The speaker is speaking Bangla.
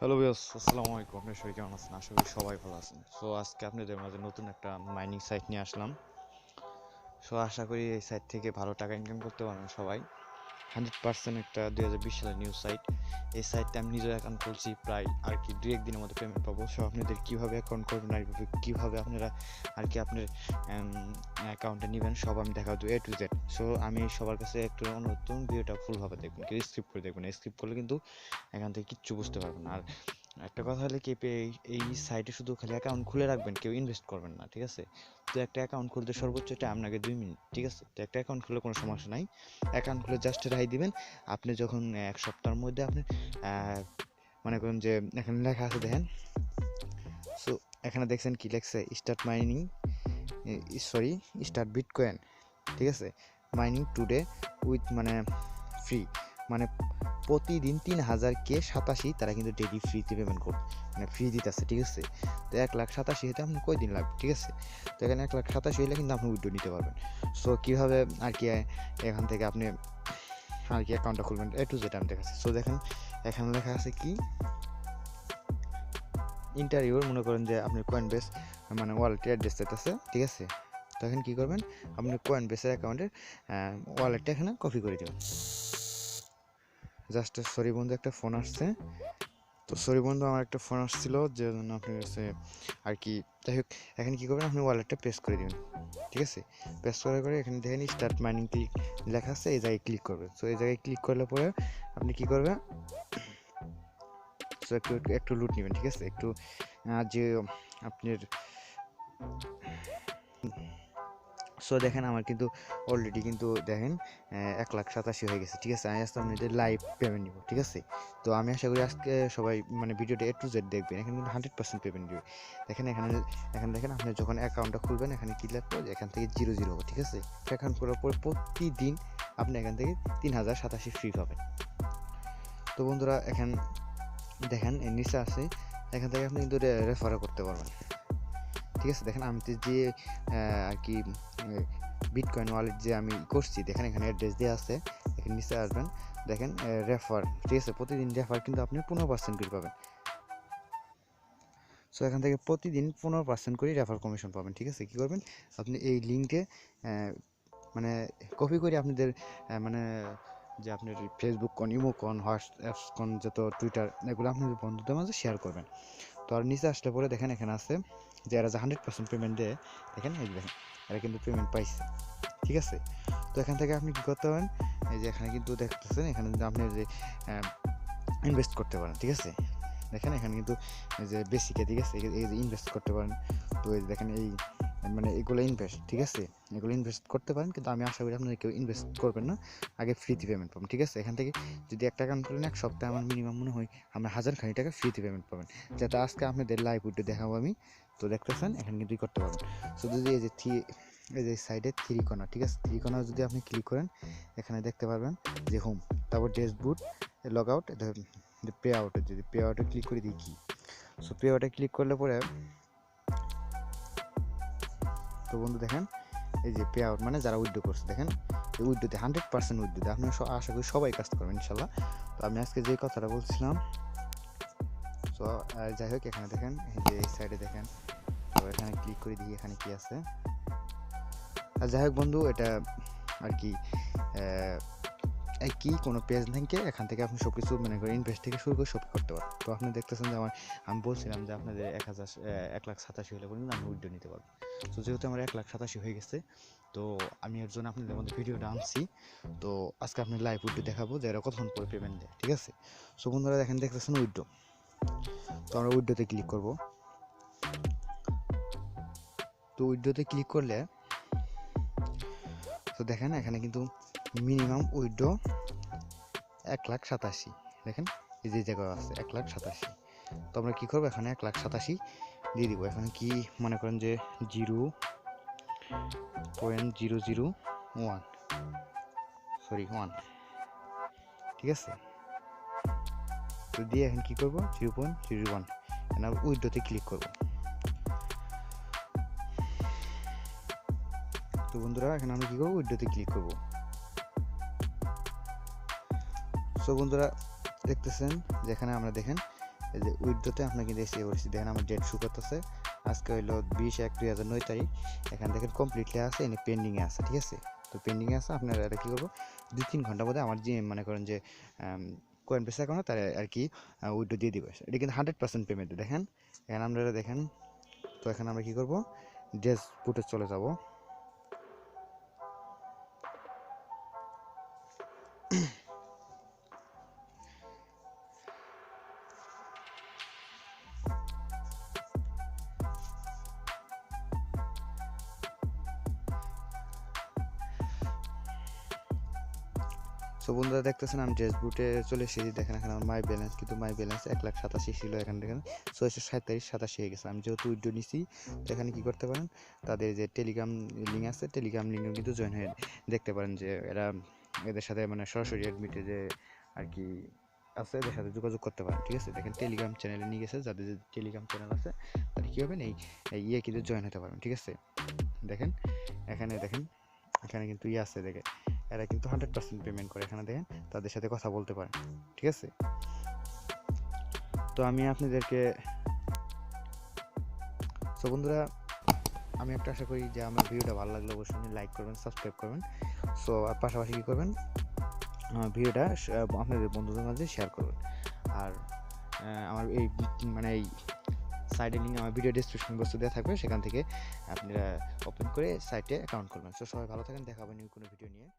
হ্যালো ভিউয়ার্স, আসসালামু আলাইকুম। আপনারা সবাই কেমন আছেন? আশা করি সবাই ভালো আছেন। সো আজকে আপনাদের মাঝে নতুন একটা মাইনিং সাইট নিয়ে আসলাম। সো আশা করি এই সাইট থেকে ভালো টাকা ইনকাম করতে পারবেন সবাই। 100% একটা 2020 সালের নিউজ সাইট। এই সাইটটা আমি নিজের অ্যাকাউন্ট খুলছি, প্রায় আর কি 2-1 দিনের মধ্যে পেমেন্ট পাবো। সো আপনাদের কীভাবে অ্যাকাউন্ট করবেন আর কীভাবে আপনারা আর কি আপনার অ্যাকাউন্টে নেবেন সব আমি দেখাবো A to Z। সো আমি সবার কাছে একটু অনুরোধ, ভিডিওটা ফুলভাবে দেখবেন, কেউ স্কিপ করে দেখবেন। স্কিপ করলে কিন্তু এখান থেকে কিচ্ছু বুঝতে পারবেন না। আর একটা কথা হলে কি, এই সাইটে শুধু খালি অ্যাকাউন্ট খুলে রাখবেন, কেউ ইনভেস্ট করবেন না, ঠিক আছে? তো একটা অ্যাকাউন্ট খুলতে সর্বোচ্চ টাইম লাগে 2 মিনিট, ঠিক আছে? তো একটা অ্যাকাউন্ট খুলে কোনো সমস্যা নাই। অ্যাকাউন্ট খুলে জাস্ট রাই দিবেন। আপনি যখন এক সপ্তাহের মধ্যে আপনি মনে করেন যে এখানে লেখা আছে দেখেন। সো এখানে দেখছেন কি লেখছে, start mining, sorry start bitcoin, ঠিক আছে? মাইনিং টুডে উইথ মানে ফ্রি, মানে প্রতিদিন 3087 তারা কিন্তু ডেলি ফ্রিতে পেমেন্ট করবে, মানে ফ্রি দিতেছে, ঠিক আছে? তো 1,87,000 হতে আপনার কয়দিন লাগবে, ঠিক আছে? তো এখানে 1,87,000 হলে কিন্তু আপনি উইথড্র নিতে পারবেন। সো কীভাবে আর কি এখান থেকে আপনি আর কি অ্যাকাউন্টটা খুলবেন A to Z আমি দেখাচ্ছি। সো দেখেন এখানে লেখা আছে কি, ইন্টারভিউর মনে করেন যে আপনি কয়েন বেস মানে ওয়ালেটের অ্যাড্রেস আছে, ঠিক আছে? তো এখন কী করবেন, আপনি কয়েন বেসের অ্যাকাউন্টের ওয়ালেটটা এখানে কপি করে দেবেন। জাস্ট সরি বন্ধু, একটা ফোন আসছে। তো সরি বন্ধু, আমার একটা ফোন আসছিল যে জন্য আপনার কাছে আর কি। যাই হোক, এখানে কী করবেন, আপনি ওয়ালেটটা পেস্ট করে দেবেন, ঠিক আছে? পেস্ট করার পরে এখানে দেখেন স্টার্ট মাইনিং ক্লিক লেখা আছে, এই জায়গায় ক্লিক করবেন। সো এই জায়গায় ক্লিক করলে পরে আপনি কী করবেন, সো একটু লুট নেবেন, ঠিক আছে? একটু যে আপনার সো দেখেন আমার কিন্তু অলরেডি কিন্তু দেখেন 1,87,000 হয়ে গেছে, ঠিক আছে? আমি আজকে আপনাদের লাইভ পেমেন্ট নিব, ঠিক আছে? তো আমি আশা করি আজকে সবাই মানে ভিডিওটা A to Z দেখবেন। এখানে কিন্তু 100% পেমেন্ট দিবে। দেখেন এখানে দেখেন, আপনি যখন অ্যাকাউন্টটা খুলবেন এখানে কি লিখবে, এখান থেকে 0 হবে, ঠিক আছে? অ্যাকাউন্ট করার পর প্রতিদিন আপনি এখান থেকে 3087 ফ্রি পাবেন। তো বন্ধুরা এখন দেখেন এর নিচে আছে, এখান থেকে আপনি কিন্তু রেফারও করতে পারবেন, ঠিক আছে? দেখেন আমি যে আর কি বিটকয়েন ওয়ালেট যে আমি করছি, দেখেন এখানে অ্যাড্রেস দেওয়া আছে। এখানে নিচে আসবেন, দেখেন রেফার, ঠিক আছে? প্রতিদিন রেফার কিন্তু আপনি 15% করে পাবেন। সো এখান থেকে প্রতিদিন 15% করে রেফার কমিশন পাবেন, ঠিক আছে? কী করবেন, আপনি এই লিঙ্কে মানে কপি করে আপনাদের মানে যে আপনার ফেসবুক কোন, ইমো কোন, হোয়াটসঅ্যাপ কোন, যত টুইটার, এগুলো আপনাদের বন্ধুদের মাঝে শেয়ার করবেন। তো আর নিচে আসলে পরে দেখেন এখানে আছে যে এরা যে 100% পেমেন্ট দেয়, দেখেন এই দেখেন এরা কিন্তু পেমেন্ট পাইছে, ঠিক আছে? তো এখান থেকে আপনি কী করতে পারেন, এই যে এখানে কিন্তু দেখতেছেন এখানে কিন্তু আপনি যে ইনভেস্ট করতে পারেন, ঠিক আছে? দেখেন এখানে কিন্তু এই যে বেসিকে, ঠিক আছে? এই যে ইনভেস্ট করতে পারেন। তো এই দেখেন এই মানে এগুলো ইনভেস্ট, ঠিক আছে? এগুলো ইনভেস্ট করতে পারেন, কিন্তু আমি আশা করি আপনারা কেউ ইনভেস্ট করবেন না, আগে ফ্রিতে পেমেন্ট পাবেন, ঠিক আছে? এখান থেকে যদি একটা অ্যাকাউন্ট খুলেন এক সপ্তাহে আমার মিনিমাম মনে হয় আমরা 1000 টাকা ফ্রিতে পেমেন্ট পাবেন, যাতে আজকে আপনাদের লাইভ ভিডিও দেখাবো আমি। তো দেখতেছেন এখানে কিন্তু করতে পারবেন। সো যদি এই যে সাইডে 3 কর্নার, ঠিক আছে? 3 কর্নার যদি আপনি ক্লিক করেন, এখানে দেখতে পারবেন যে হোম, তারপর ড্যাশবোর্ড, লগ আউট, পে আউটে যদি পে আউটে ক্লিক করে দিই কি, সো পে আউটে ক্লিক করলে পরে তো বন্ধু দেখেন এই যে পে আউট মানে যারা উইথড্র করছে, দেখেন এই উইথড্রোতে 100% উইথড্রোতে আপনি আশা করি সবাই কাজ করবেন ইনশাল্লাহ। তো আমি আজকে যে কথাটা বলছিলাম, সো যাই হোক এখানে দেখেন এই যে এই সাইডে দেখেন, তো এখানে ক্লিক করে দিই এখানে কি আছে। আর যাই হোক বন্ধু, এটা আর কি কি কোনো পেজ থেকে এখান থেকে আপনি সব কিছু মনে করেন ইনভেস্ট থেকে শুরু করে সব করতে পারেন। তো আপনি দেখতেছেন যে আমি বলছিলাম যে আপনাদের 1,87,000 হলে পর্যন্ত আমি উইথড্র নিতে পারবো। তো যেহেতু আমার 1,87,000 হয়ে গেছে, তো আমি এর জন্য আপনাদের মধ্যে ভিডিওটা আনছি। তো আজকে আপনি লাইভ উইথড্র দেখাবো যে এরা কতক্ষণ পরে পেমেন্ট দেয়, ঠিক আছে? সো বন্ধুরা দেখেন দেখতেছেন উইথড্র। তো আমরা উইথড্রোতে ক্লিক করব। তো উইথড্রোতে ক্লিক করলে তো দেখেন এখানে কিন্তু মিনিমাম উইথড্র 1,87,000, দেখেন এই যে জায়গা আছে 1,87,000। তো আমরা কী করবো, এখানে 1,87,000 দিয়ে দিব। এখানে কি মনে করেন যে 0.001, সরি 1, ঠিক আছে? তো দিয়ে এখন কী করবো, 0.01 আমরা উইথড্রোতে ক্লিক করব। তো বন্ধুরা এখানে আমরা কী করবো, উইথড্রোতে ক্লিক করব। সো বন্ধুরা দেখতেছেন যেখানে আমরা দেখেন এই যে উইথড্রোতে আপনাকে কিন্তু এসে বলছি, দেখেন আমার ডেট শো করতেছে, আজকে হলো 20/1/2009 তারিখ। এখানে দেখেন কমপ্লিটলি আছে, এনে পেন্ডিংয়ে আছে, ঠিক আছে। তো পেন্ডিংয়ে আছে, আপনারা এটা কী করবো 2-3 ঘন্টা মধ্যে আমার যে মনে করেন যে কয়েন পেসা অ্যাকাউন্ট তার আর কি উইথড্রো দিয়ে দিবে। এটা কিন্তু 100% পেমেন্ট। দেখেন এখানে আপনারা দেখেন। তো এখানে আমরা কী করবো ড্যাশবোর্ডে চলে যাব। সো বন্ধুরা দেখতেছেন আমি ড্যাশবোর্ডে চলে এসেছি। দেখেন এখানে আমার মাই ব্যালেন্স, কিন্তু মাই ব্যালেন্স 1,87,000 ছিল, এখানে দেখেন 637 হয়ে গেছে। আমি যেহেতু উইথড্রো নিছি, তো এখানে কী করতে পারেন, তাদের যে টেলিগ্রাম লিঙ্ক আছে, টেলিগ্রাম লিঙ্কে কিন্তু জয়েন হয়ে দেখতে পারেন যে এরা এদের সাথে মানে সরাসরি অ্যাডমিটে যে আর কি আছে, এদের সাথে যোগাযোগ করতে পারেন, ঠিক আছে। দেখেন টেলিগ্রাম চ্যানেলে নিয়ে গেছে, যাদের যে টেলিগ্রাম চ্যানেল আছে তারা কী হবেন এই ইয়ে কিন্তু জয়েন হতে পারবেন, ঠিক আছে। দেখেন এখানে দেখেন এখানে কিন্তু ইয়ে আছে, দেখে এরা কিন্তু 100% পেমেন্ট করে। এখানে দেখেন তাদের সাথে কথা বলতে পারেন, ঠিক আছে। তো আমি আপনাদেরকে সো বন্ধুরা আমি একটা আশা করি যে আমার ভিডিওটা ভালো লাগলে অবশ্যই লাইক করবেন, সাবস্ক্রাইব করবেন। সো আর পাশাপাশি কী করবেন, ভিডিওটা আপনাদের বন্ধুদের মাঝে শেয়ার করবেন। আর আমার এই মানে এই সাইডে লিঙ্ক আমার ভিডিও ডিসক্রিপশন বক্সে দেওয়া থাকবে, সেখান থেকে আপনারা ওপেন করে সাইটে অ্যাকাউন্ট করবেন। সো সবাই ভালো থাকেন, দেখা হবে নিউ কোনো ভিডিও নিয়ে।